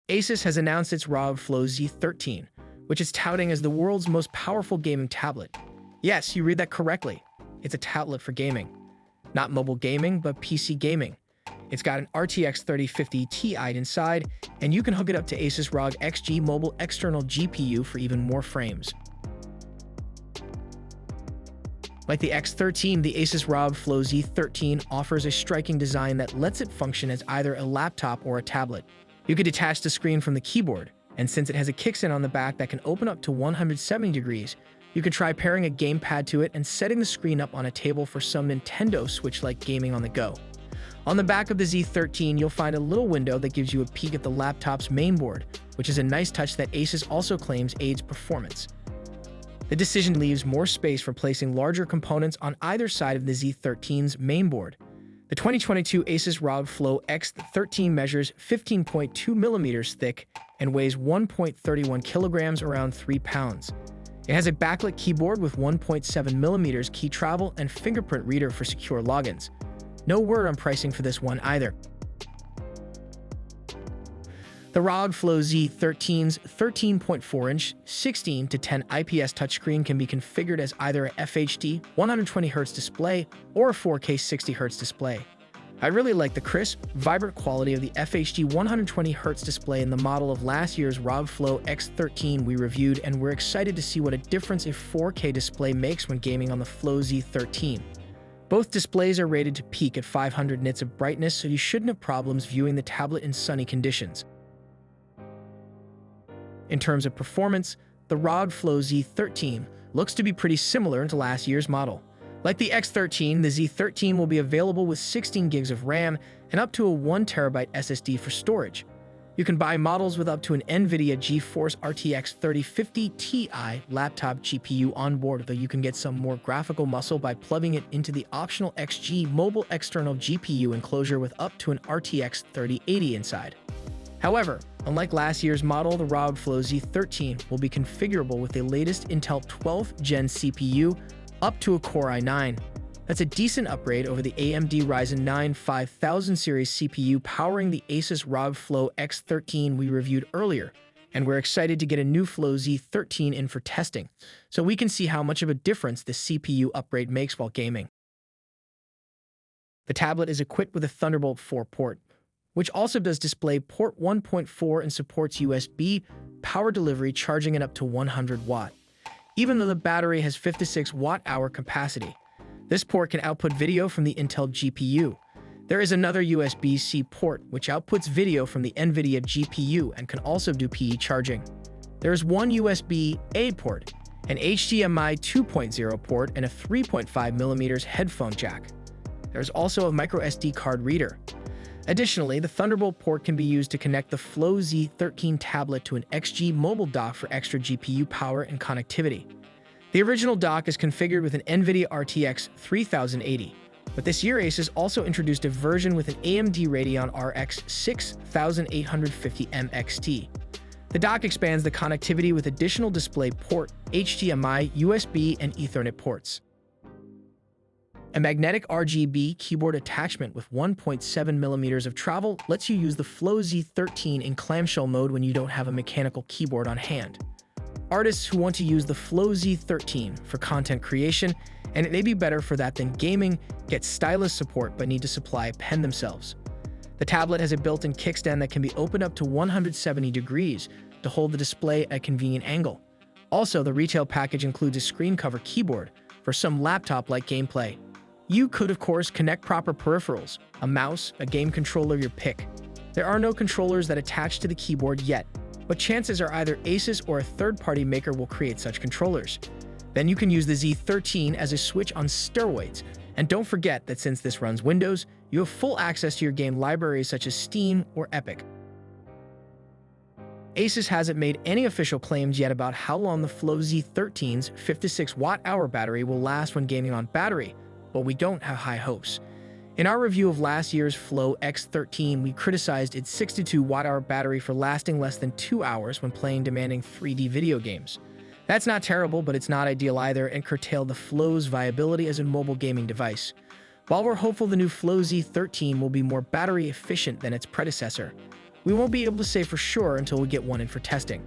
Asus has announced its ROG Flow Z13, which is touting as the world's most powerful gaming tablet. Yes, you read that correctly. It's a tablet for gaming. Not mobile gaming, but PC gaming. It's got an RTX 3050 Ti inside, and you can hook it up to Asus ROG XG Mobile external GPU for even more frames. Like the X13, the Asus ROG Flow Z13 offers a striking design that lets it function as either a laptop or a tablet. You can detach the screen from the keyboard, and since it has a kickstand on the back that can open up to 170 degrees, you can try pairing a gamepad to it and setting the screen up on a table for some Nintendo Switch-like gaming on the go. On the back of the Z13, you'll find a little window that gives you a peek at the laptop's mainboard, which is a nice touch that Asus also claims aids performance. The decision leaves more space for placing larger components on either side of the Z13's mainboard. The 2022 Asus ROG Flow X13 measures 15.2 millimeters thick and weighs 1.31 kilograms, around 3 pounds. It has a backlit keyboard with 1.7 millimeters key travel and fingerprint reader for secure logins. No word on pricing for this one either. The ROG Flow Z13's 13.4-inch 16:10 IPS touchscreen can be configured as either a FHD 120Hz display or a 4K 60Hz display. I really like the crisp, vibrant quality of the FHD 120Hz display in the model of last year's ROG Flow X13 we reviewed, and we're excited to see what a difference a 4K display makes when gaming on the Flow Z13. Both displays are rated to peak at 500 nits of brightness, so you shouldn't have problems viewing the tablet in sunny conditions. In terms of performance, the ROG Flow Z13 looks to be pretty similar to last year's model. Like the X13, the Z13 will be available with 16 gigs of RAM and up to a 1TB SSD for storage. You can buy models with up to an NVIDIA GeForce RTX 3050 Ti laptop GPU on board, though you can get some more graphical muscle by plugging it into the optional XG Mobile external GPU enclosure with up to an RTX 3080 inside. However, unlike last year's model, the ROG Flow Z13 will be configurable with the latest Intel 12th Gen CPU up to a Core i9. That's a decent upgrade over the AMD Ryzen 9 5000 series CPU powering the Asus ROG Flow X13 we reviewed earlier, and we're excited to get a new Flow Z13 in for testing, so we can see how much of a difference the CPU upgrade makes while gaming. The tablet is equipped with a Thunderbolt 4 port, which also does display port 1.4 and supports USB power delivery, charging it up to 100 watt. Even though the battery has 56 watt-hour capacity, this port can output video from the Intel GPU. There is another USB-C port, which outputs video from the NVIDIA GPU and can also do PE charging. There is one USB-A port, an HDMI 2.0 port, and a 3.5mm headphone jack. There's also a microSD card reader. Additionally, the Thunderbolt port can be used to connect the Flow Z13 tablet to an XG Mobile dock for extra GPU power and connectivity. The original dock is configured with an NVIDIA RTX 3080, but this year Asus also introduced a version with an AMD Radeon RX 6850M XT. The dock expands the connectivity with additional DisplayPort, HDMI, USB, and Ethernet ports. A magnetic RGB keyboard attachment with 1.7mm of travel lets you use the Flow Z13 in clamshell mode when you don't have a mechanical keyboard on hand. Artists who want to use the Flow Z13 for content creation, and it may be better for that than gaming, get stylus support but need to supply a pen themselves. The tablet has a built-in kickstand that can be opened up to 170 degrees to hold the display at a convenient angle. Also, the retail package includes a screen cover keyboard for some laptop-like gameplay. You could, of course, connect proper peripherals, a mouse, a game controller, your pick. There are no controllers that attach to the keyboard yet, but chances are either Asus or a third-party maker will create such controllers. Then you can use the Z13 as a Switch on steroids. And don't forget that since this runs Windows, you have full access to your game libraries such as Steam or Epic. Asus hasn't made any official claims yet about how long the Flow Z13's 56 watt-hour battery will last when gaming on battery, but we don't have high hopes. In our review of last year's Flow X13, we criticized its 62 watt-hour battery for lasting less than 2 hours when playing demanding 3D video games. That's not terrible, but it's not ideal either and curtailed the Flow's viability as a mobile gaming device. While we're hopeful the new Flow Z13 will be more battery efficient than its predecessor, We won't be able to say for sure until we get one in for testing.